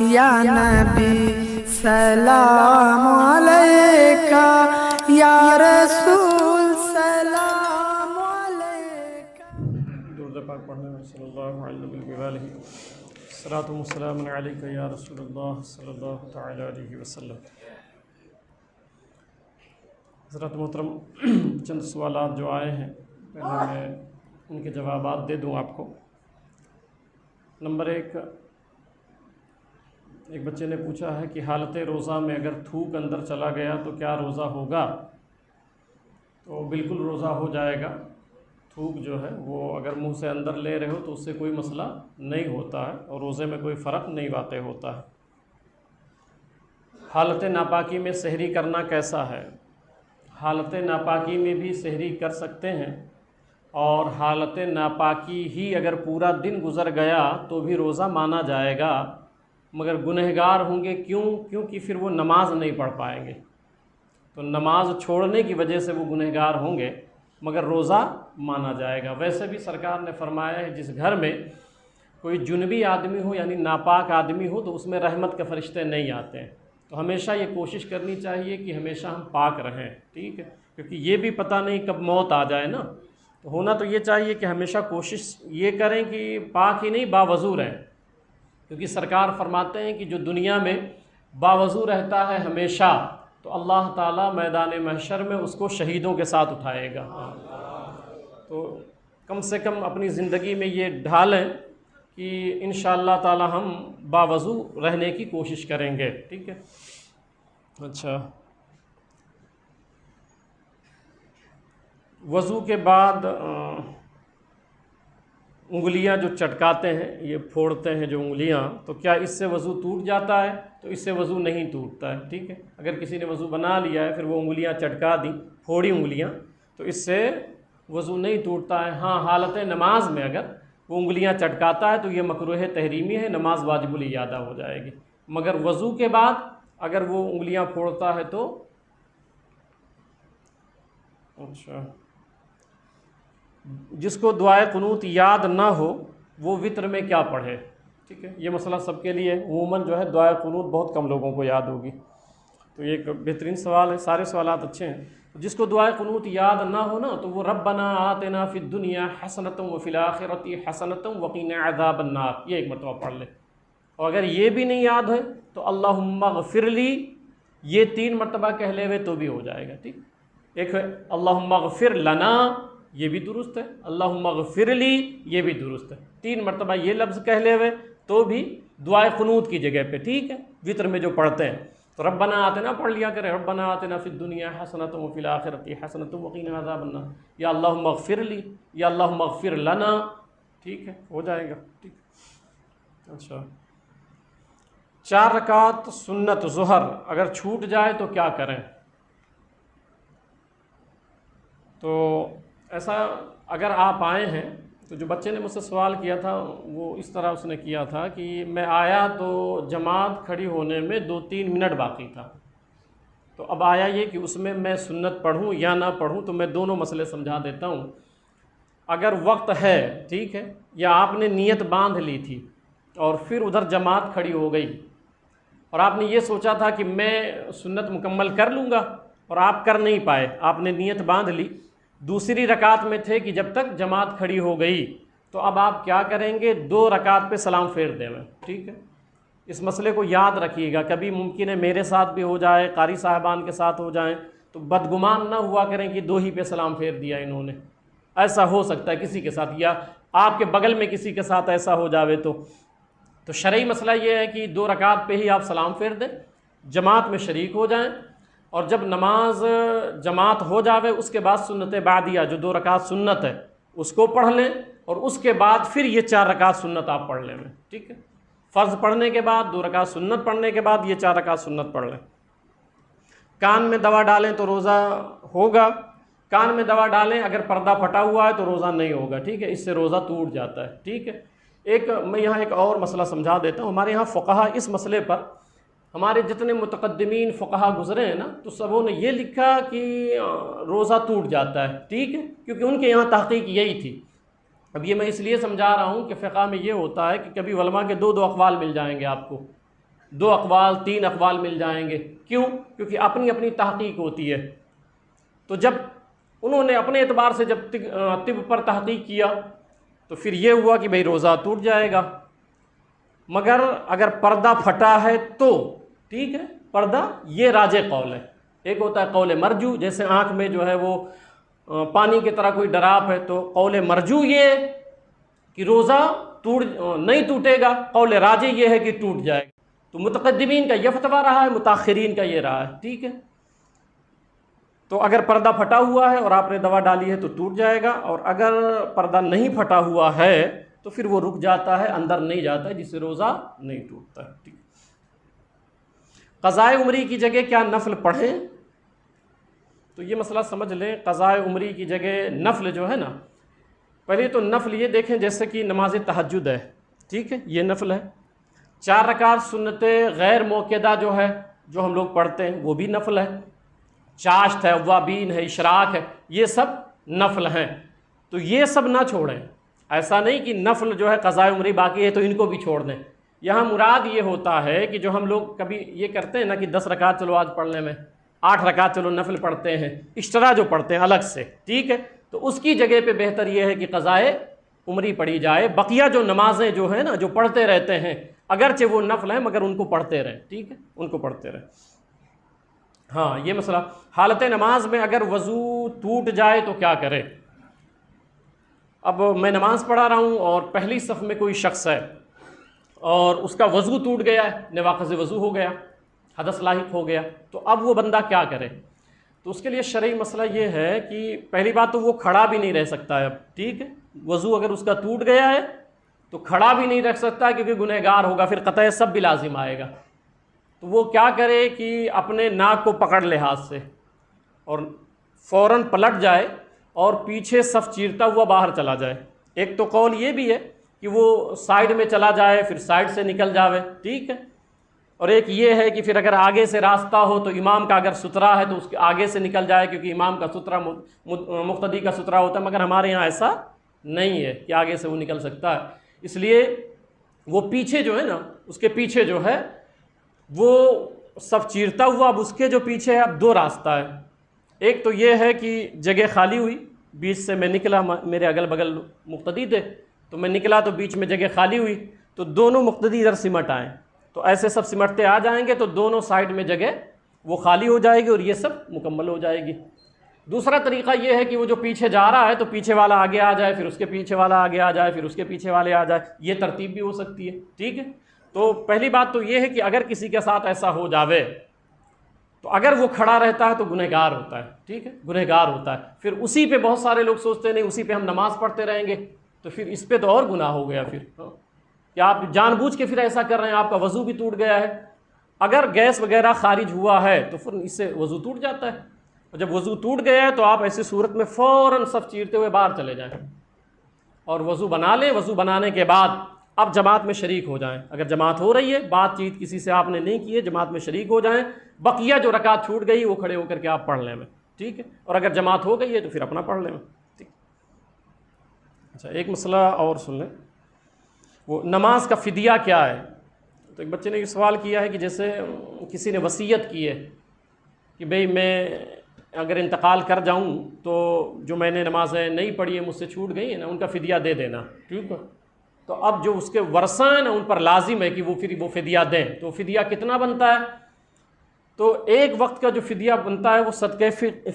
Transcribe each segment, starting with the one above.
یا نبی سلام علیکہ، یا رسول سلام علیکہ۔ درود پاک پڑھنے میں صلی اللہ علیہ وآلہ الصلاۃ والسلام علیکہ یا رسول اللہ صلی اللہ تعالی علیہ وسلم۔ حضرت محترم، چند سوالات جو آئے ہیں پہلے میں ان کے جوابات دے دوں آپ کو۔ نمبر ایک بچے نے پوچھا ہے کہ حالت روزہ میں اگر تھوک اندر چلا گیا تو کیا روزہ ہوگا؟ تو بالکل روزہ ہو جائے گا۔ تھوک جو ہے وہ اگر منہ سے اندر لے رہے ہو تو اس سے کوئی مسئلہ نہیں ہوتا ہے اور روزے میں کوئی فرق نہیں واقع ہوتا ہے۔ حالت ناپاکی میں سحری کرنا کیسا ہے؟ حالت ناپاکی میں بھی سحری کر سکتے ہیں، اور حالت ناپاکی ہی اگر پورا دن گزر گیا تو بھی روزہ مانا جائے گا، مگر گنہگار ہوں گے۔ کیونکہ پھر وہ نماز نہیں پڑھ پائیں گے، تو نماز چھوڑنے کی وجہ سے وہ گنہگار ہوں گے، مگر روزہ مانا جائے گا۔ ویسے بھی سرکار نے فرمایا ہے جس گھر میں کوئی جنبی آدمی ہو یعنی ناپاک آدمی ہو تو اس میں رحمت کے فرشتے نہیں آتے ہیں۔ تو ہمیشہ یہ کوشش کرنی چاہیے کہ ہمیشہ ہم پاک رہیں، ٹھیک ہے، کیونکہ یہ بھی پتہ نہیں کب موت آ جائے نا۔ تو ہونا تو یہ چاہیے کہ ہمیشہ کوشش یہ کریں کہ پاک ہی نہیں باوضو رہیں، کیونکہ سرکار فرماتے ہیں کہ جو دنیا میں باوضو رہتا ہے ہمیشہ تو اللہ تعالیٰ میدان محشر میں اس کو شہیدوں کے ساتھ اٹھائے گا۔ تو کم سے کم اپنی زندگی میں یہ ڈھالیں کہ انشاءاللہ تعالیٰ ہم باوضو رہنے کی کوشش کریں گے، ٹھیک ہے۔ اچھا، وضو کے بعد انگلیاں جو چٹکاتے ہیں، یہ پھوڑتے ہیں جو انگلیاں، تو کیا اس سے وضو ٹوٹ جاتا ہے؟ تو اس سے وضو نہیں ٹوٹتا ہے، ٹھیک ہے۔ اگر کسی نے وضو بنا لیا ہے پھر وہ انگلیاں چٹکا دیں، پھوڑی انگلیاں، تو اس سے وضو نہیں ٹوٹتا ہے۔ ہاں، حالت نماز میں اگر وہ انگلیاں چٹکاتا ہے تو یہ مکروہ تحریمی ہے، نماز واجب الاعادہ ہو جائے گی۔ مگر وضو کے بعد اگر وہ انگلیاں پھوڑتا ہے تو اچھا، جس کو دعائے قنوت یاد نہ ہو وہ وطر میں کیا پڑھے؟ ٹھیک ہے، یہ مسئلہ سب کے لیے عموماً جو ہے دعائے قنوت بہت کم لوگوں کو یاد ہوگی، تو یہ ایک بہترین سوال ہے۔ سارے سوالات اچھے ہیں۔ جس کو دعائے قنوت یاد نہ ہو نا تو وہ ربنا آتنا فی الدنیا حسنۃ وفی الآخرۃ حسنۃ وقنا عذاب النار، یہ ایک مرتبہ پڑھ لے۔ اور اگر یہ بھی نہیں یاد ہے تو اللہم اغفر لی، یہ 3 مرتبہ کہہ لے ہوئے تو بھی ہو جائے گا، ٹھیک۔ ایک ہے اللہم اغفر لنا، یہ بھی درست ہے، اللہم اغفر لی، یہ بھی درست ہے۔ 3 مرتبہ یہ لفظ کہہ لے ہوئے تو بھی دعائے قنوت کی جگہ پہ، ٹھیک ہے، وطر میں جو پڑھتے ہیں۔ تو ربنا آتنا پڑھ لیا کرے، ربنا آتنا فی الدنیا حسنۃ وفی الآخرۃ حسنۃ وقنا عذاب النار، یا اللہم اغفر لی، یا اللہم اغفر لنا، ٹھیک ہے، ہو جائے گا، ٹھیک۔ اچھا، 4 رکعت سنت ظہر اگر چھوٹ جائے تو کیا کریں؟ تو ایسا اگر آپ آئے ہیں تو جو بچے نے مجھ سے سوال کیا تھا وہ اس طرح اس نے کیا تھا کہ میں آیا تو جماعت کھڑی ہونے میں 2-3 منٹ باقی تھا، تو اب آیا یہ کہ اس میں سنت پڑھوں یا نہ پڑھوں، تو میں دونوں مسئلے سمجھا دیتا ہوں۔ اگر وقت ہے، ٹھیک ہے، یا آپ نے نیت باندھ لی تھی اور پھر ادھر جماعت کھڑی ہو گئی اور آپ نے یہ سوچا تھا کہ میں سنت مکمل کر لوں گا اور آپ کر نہیں پائے، آپ نے نیت باندھ لی، دوسری رکعت میں تھے کہ جب تک جماعت کھڑی ہو گئی، تو اب آپ کیا کریں گے؟ 2 رکعت پہ سلام پھیر دیں میں، ٹھیک ہے۔ اس مسئلے کو یاد رکھیے گا، کبھی ممکن ہے میرے ساتھ بھی ہو جائے، قاری صاحبان کے ساتھ ہو جائیں، تو بدگمان نہ ہوا کریں کہ 2 ہی پہ سلام پھیر دیا انہوں نے، ایسا ہو سکتا ہے کسی کے ساتھ، یا آپ کے بغل میں کسی کے ساتھ ایسا ہو جاوے تو شرعی مسئلہ یہ ہے کہ 2 رکعت پہ ہی آپ سلام پھیر دیں، جماعت میں شریک ہو جائیں، اور جب نماز جماعت ہو جاوے اس کے بعد سنت بعدیہ جو 2 رکعت سنت ہے اس کو پڑھ لیں، اور اس کے بعد پھر یہ 4 رکعت سنت آپ پڑھ لیں میں، ٹھیک ہے۔ فرض پڑھنے کے بعد 2 رکعت سنت پڑھنے کے بعد یہ 4 رکعت سنت پڑھ لیں۔ کان میں دوا ڈالیں تو روزہ ہوگا، کان میں دوا ڈالیں اگر پردہ پھٹا ہوا ہے تو روزہ نہیں ہوگا، ٹھیک ہے، اس سے روزہ ٹوٹ جاتا ہے، ٹھیک ہے۔ میں یہاں ایک اور مسئلہ سمجھا دیتا ہوں۔ ہمارے یہاں فقہا اس مسئلے پر، ہمارے جتنے متقدمین فقہا گزرے ہیں نا، تو سبوں نے یہ لکھا کہ روزہ ٹوٹ جاتا ہے، ٹھیک ہے، کیونکہ ان کے یہاں تحقیق یہی تھی۔ اب یہ میں اس لیے سمجھا رہا ہوں کہ فقہ میں یہ ہوتا ہے کہ کبھی علماء کے 2 اقوال مل جائیں گے آپ کو، 2 اقوال 3 اقوال مل جائیں گے. کیوں؟ کیونکہ اپنی اپنی تحقیق ہوتی ہے. تو جب انہوں نے اپنے اعتبار سے جب طب پر تحقیق کیا تو پھر یہ ہوا کہ بھئی روزہ ٹوٹ جائے گا. مگر اگر پردہ پھٹا ہے تو ٹھیک ہے، پردہ یہ راجح قول ہے. ایک ہوتا ہے قول مرجو، جیسے آنکھ میں جو ہے وہ پانی کی طرح کوئی ڈراپ ہے، تو قول مرجو یہ کہ روزہ نہیں ٹوٹے گا، قول راجح یہ ہے کہ ٹوٹ جائے گا. تو متقدمین کا یہ فتویٰ رہا ہے، متاخرین کا یہ رہا ہے. ٹھیک ہے، تو اگر پردہ پھٹا ہوا ہے اور آپ نے دوا ڈالی ہے تو ٹوٹ جائے گا، اور اگر پردہ نہیں پھٹا ہوا ہے تو پھر وہ رک جاتا ہے، اندر نہیں جاتا ہے، جس سے روزہ نہیں ٹوٹتا ہے. ٹھیک. قضائے عمری کی جگہ کیا نفل پڑھیں؟ تو یہ مسئلہ سمجھ لیں. قضائے عمری کی جگہ نفل جو ہے نا، پہلے تو نفل یہ دیکھیں جیسے کہ نماز تہجد ہے. ٹھیک ہے، یہ نفل ہے. 4 رکعت سنت غیر موقدہ جو ہے، جو ہم لوگ پڑھتے ہیں، وہ بھی نفل ہے. چاشت ہے، اوابین ہے، اشراق ہے، یہ سب نفل ہیں. تو یہ سب نہ چھوڑیں. ایسا نہیں کہ نفل جو ہے قضائے عمری باقی ہے تو ان کو بھی چھوڑ دیں. یہاں مراد یہ ہوتا ہے کہ جو ہم لوگ کبھی یہ کرتے ہیں نا کہ 10 رکعت چلو آج پڑھ لیں، میں 8 رکعت چلو نفل پڑھتے ہیں، اشترا جو پڑھتے ہیں الگ سے. ٹھیک ہے، تو اس کی جگہ پہ بہتر یہ ہے کہ قضائے عمری پڑھی جائے. بقیہ جو نمازیں جو ہیں نا، جو پڑھتے رہتے ہیں، اگرچہ وہ نفل ہیں مگر ان کو پڑھتے رہیں. ٹھیک ہے، ان کو پڑھتے رہیں. ہاں، یہ مسئلہ حالت نماز میں اگر وضو ٹوٹ جائے تو کیا کرے؟ اب میں نماز پڑھا رہا ہوں اور پہلی صف میں کوئی شخص ہے اور اس کا وضو ٹوٹ گیا ہے، نواقض وضو ہو گیا، حدث لاحق ہو گیا، تو اب وہ بندہ کیا کرے؟ تو اس کے لیے شرعی مسئلہ یہ ہے کہ پہلی بات تو وہ کھڑا بھی نہیں رہ سکتا ہے اب. ٹھیک ہے، وضو اگر اس کا ٹوٹ گیا ہے تو کھڑا بھی نہیں رکھ سکتا کیونکہ گنہگار ہوگا، پھر قطع سب بھی لازم آئے گا. تو وہ کیا کرے کہ اپنے ناک کو پکڑ لے ہاتھ سے اور فوراً پلٹ جائے اور پیچھے صف چیرتا ہوا باہر چلا جائے. ایک تو قول یہ بھی ہے کہ وہ سائیڈ میں چلا جائے، پھر سائیڈ سے نکل جاوے. ٹھیک ہے، اور ایک یہ ہے کہ پھر اگر آگے سے راستہ ہو تو امام کا اگر سترا ہے تو اس کے آگے سے نکل جائے، کیونکہ امام کا سترا مقتدی کا سترا ہوتا ہے. مگر ہمارے یہاں ایسا نہیں ہے کہ آگے سے وہ نکل سکتا ہے، اس لیے وہ پیچھے جو ہے نا، اس کے پیچھے جو ہے وہ صف چیرتا ہوا. اب اس کے جو پیچھے ہے اب 2 راستہ ہے. ایک تو یہ ہے کہ جگہ خالی ہوئی، بیچ سے میں نکلا، میرے اگل بغل مقتدی تھے تو میں نکلا تو بیچ میں جگہ خالی ہوئی، تو دونوں مقتدی ادھر سمٹ آئیں، تو ایسے سب سمٹتے آ جائیں گے تو دونوں سائڈ میں جگہ وہ خالی ہو جائے گی اور یہ سب مکمل ہو جائے گی. دوسرا طریقہ یہ ہے کہ وہ جو پیچھے جا رہا ہے تو پیچھے والا آگے آ جائے، پھر اس کے پیچھے والا آگے آ جائے، پھر اس کے پیچھے والے آ جائے. یہ ترتیب بھی ہو سکتی ہے. ٹھیک ہے، تو پہلی بات تو یہ ہے کہ اگر کسی کے ساتھ ایسا ہو جاوے تو اگر وہ کھڑا رہتا ہے تو گنہگار ہوتا ہے. ٹھیک ہے، گنہگار ہوتا ہے. پھر اسی پہ بہت سارے لوگ سوچتے نہیں اسی پہ ہم نماز پڑھتے رہیں گے، تو پھر اس پہ تو اور گناہ ہو گیا. پھر کہ آپ جان بوجھ کے پھر ایسا کر رہے ہیں، آپ کا وضو بھی ٹوٹ گیا ہے. اگر گیس وغیرہ خارج ہوا ہے تو پھر اس سے وضو ٹوٹ جاتا ہے، اور جب وضو ٹوٹ گیا ہے تو آپ ایسی صورت میں فوراً صف چیرتے ہوئے باہر چلے جائیں اور وضو بنا لیں. وضو بنانے کے بعد اب جماعت میں شریک ہو جائیں. اگر جماعت ہو رہی ہے، بات چیت کسی سے آپ نے نہیں کی ہے، جماعت میں شریک ہو جائیں. بقیہ جو رکعت چھوٹ گئی وہ کھڑے ہو کر کے آپ پڑھ لیں میں. ٹھیک ہے، اور اگر جماعت ہو گئی ہے تو پھر اپنا پڑھ لیں میں. ٹھیک. اچھا، ایک مسئلہ اور سن لیں، وہ نماز کا فدیہ کیا ہے؟ تو ایک بچے نے یہ سوال کیا ہے کہ جیسے کسی نے وصیت کی ہے کہ بھئی میں اگر انتقال کر جاؤں تو جو میں نے نمازیں نہیں پڑھی ہیں، مجھ سے چھوٹ گئی ہیں نا، ان کا فدیہ دے دینا. ٹھیک ہے، تو اب جو اس کے ورثہ ہیں نا، ان پر لازم ہے کہ وہ پھر وہ فدیہ دیں. تو فدیہ کتنا بنتا ہے؟ تو ایک وقت کا جو فدیہ بنتا ہے وہ صدقہ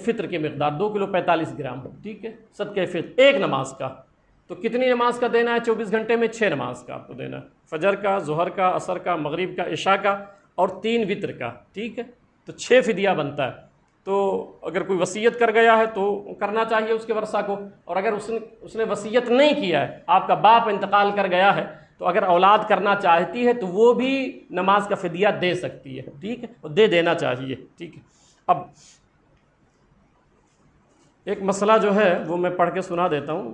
فطر کی مقدار 2 کلو 45 گرام. ٹھیک ہے، صدقہ فطر ایک نماز کا. تو کتنی نماز کا دینا ہے؟ 24 گھنٹے میں 6 نماز کا آپ کو دینا ہے، فجر کا، ظہر کا، عصر کا، مغرب کا، عشاء کا اور 3 وتر کا. ٹھیک ہے، تو 6 فدیہ بنتا ہے. تو اگر کوئی وصیت کر گیا ہے تو کرنا چاہیے اس کے ورثہ کو، اور اگر اس نے وصیت نہیں کیا ہے، آپ کا باپ انتقال کر گیا ہے، تو اگر اولاد کرنا چاہتی ہے تو وہ بھی نماز کا فدیہ دے سکتی ہے. ٹھیک ہے، اور دے دینا چاہیے. ٹھیک ہے، اب ایک مسئلہ جو ہے وہ میں پڑھ کے سنا دیتا ہوں.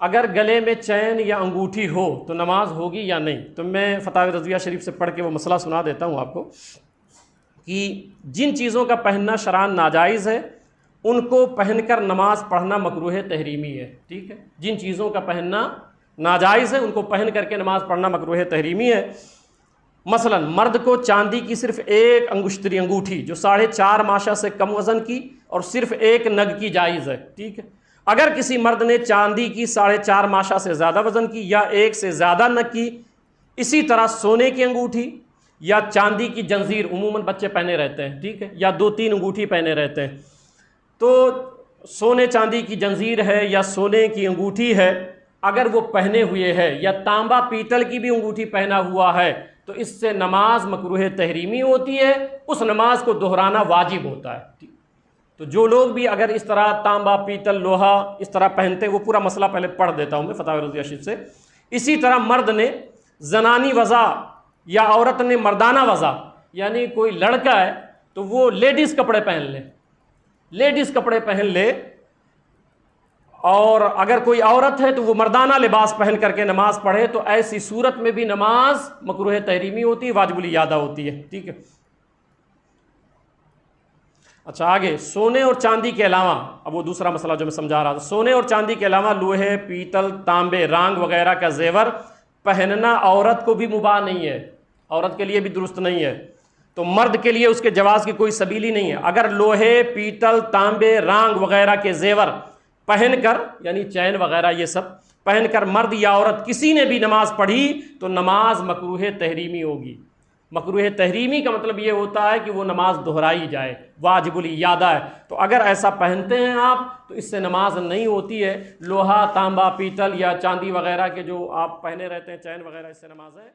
اگر گلے میں چین یا انگوٹھی ہو تو نماز ہوگی یا نہیں؟ تو میں فتاوی رضویہ شریف سے پڑھ کے وہ مسئلہ سنا دیتا ہوں آپ کو کہ جن چیزوں کا پہننا شرعاً ناجائز ہے ان کو پہن کر نماز پڑھنا مکروہ تحریمی ہے. ٹھیک ہے، جن چیزوں کا پہننا ناجائز ہے ان کو پہن کر کے نماز پڑھنا مکروہ تحریمی ہے. مثلا مرد کو چاندی کی صرف ایک انگشتری انگوٹھی جو 4.5 ماشا سے کم وزن کی اور صرف 1 نگ کی جائز ہے، ٹھیک ہے۔ اگر کسی مرد نے چاندی کی 4.5 ماشا سے زیادہ وزن کی یا 1 سے زیادہ نگ کی، اسی طرح سونے کی انگوٹھی یا چاندی کی جنزیر عموماً بچے پہنے رہتے ہیں، ٹھیک ہے، یا 2-3 انگوٹھی پہنے رہتے ہیں، تو سونے چاندی کی جنزیر ہے یا سونے کی انگوٹھی ہے، اگر وہ پہنے ہوئے ہے یا تانبا پیتل کی بھی انگوٹھی پہنا ہوا ہے تو اس سے نماز مکروہ تحریمی ہوتی ہے، اس نماز کو دہرانا واجب ہوتا ہے۔ تو جو لوگ بھی اگر اس طرح تانبا پیتل لوہا اس طرح پہنتے ہیں، وہ پورا مسئلہ پہلے پڑھ دیتا ہوں میں فتاوی رضیہ شریف سے۔ اسی طرح مرد نے زنانی وضع یا عورت نے مردانہ وضع، یعنی کوئی لڑکا ہے تو وہ لیڈیز کپڑے پہن لے، لیڈیز کپڑے پہن لے، اور اگر کوئی عورت ہے تو وہ مردانہ لباس پہن کر کے نماز پڑھے تو ایسی صورت میں بھی نماز مکروہ تحریمی ہوتی ہے، واجب الاعادہ ہوتی ہے، ٹھیک ہے۔ اچھا آگے، سونے اور چاندی کے علاوہ، اب وہ دوسرا مسئلہ جو میں سمجھا رہا تھا، سونے اور چاندی کے علاوہ لوہے، پیتل، تانبے، رانگ وغیرہ کا زیور پہننا عورت کو بھی مباح نہیں ہے، عورت کے لیے بھی درست نہیں ہے، تو مرد کے لیے اس کے جواز کی کوئی سبیل ہی نہیں ہے۔ اگر لوہے، پیتل، تانبے، رانگ وغیرہ کے زیور پہن کر، یعنی چین وغیرہ یہ سب پہن کر مرد یا عورت کسی نے بھی نماز پڑھی تو نماز مکروہ تحریمی ہوگی۔ مکروہ تحریمی کا مطلب یہ ہوتا ہے کہ وہ نماز دہرائی جائے، واجب الاعادہ ہے، تو اگر ایسا پہنتے ہیں آپ تو اس سے نماز نہیں ہوتی ہے۔ لوہا، تانبا، پیتل یا چاندی وغیرہ کے جو آپ پہنے رہتے ہیں چین وغیرہ، اس سے نماز ہے